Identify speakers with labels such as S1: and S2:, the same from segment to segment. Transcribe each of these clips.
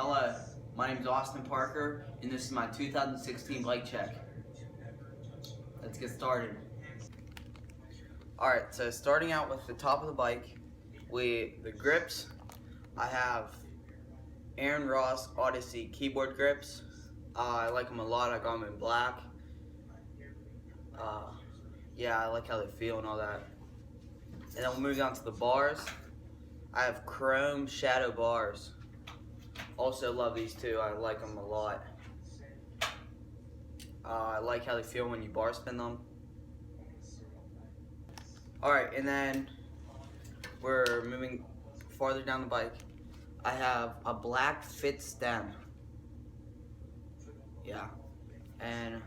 S1: Hello, my name is Austin Parker, and this is my 2016 bike check. Let's get started. Alright, so starting out with the top of the bike, the grips, I have Aaron Ross Odyssey keyboard grips. I like them a lot. I got them in black. Yeah, I like how they feel and all that. And then we'll move down to the bars. I have chrome shadow bars. Also love these too. I like them a lot. I like how they feel when you bar spin them. Alright, and then we're moving farther down the bike. I have a black fit stem. Yeah. And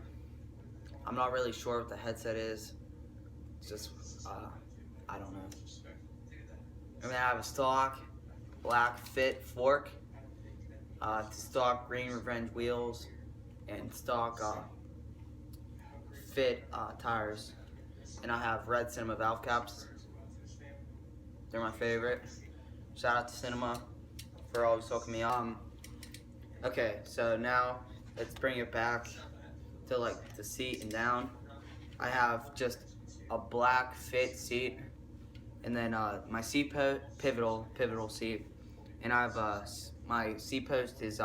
S1: I'm not really sure what the headset is. It's just, I don't know. And then I have a stock black fit fork, stock green Revenge wheels, and stock fit tires. And I have red Cinema valve caps. They're my favorite. Shout out to Cinema for always hooking me up. Okay, so now let's bring it back to like the seat and down. I have just a black fit seat, and then my seat post pivotal seat, and I have my seat post is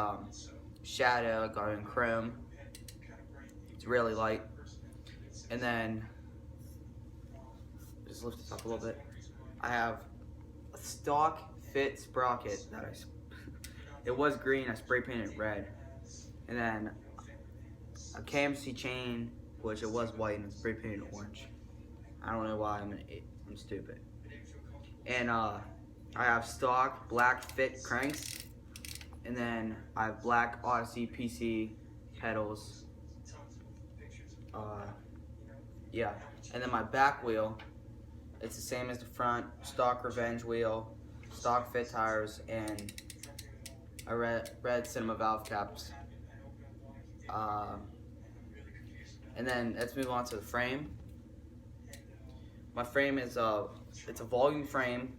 S1: shadow. I got it in chrome. It's really light, and then just lift this up a little bit. I have a stock fit sprocket that it was green. I spray painted red, and then a KMC chain, which it was white and spray painted orange. I don't know why I'm stupid. And I have stock black fit cranks, and then I have black Odyssey PC pedals. Yeah, and then my back wheel, it's the same as the front, stock Revenge wheel, stock fit tires, and a red Cinema valve caps. And then let's move on to the frame. My frame is it's a volume frame.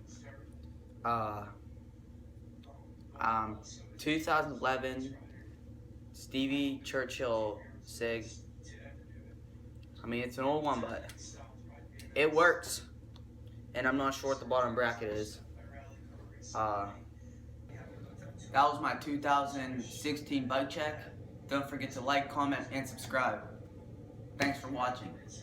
S1: 2011 Stevie Churchill SIG. I mean, it's an old one, but it works. And I'm not sure what the bottom bracket is. That was my 2016 bike check. Don't forget to like, comment, and subscribe. Thanks for watching.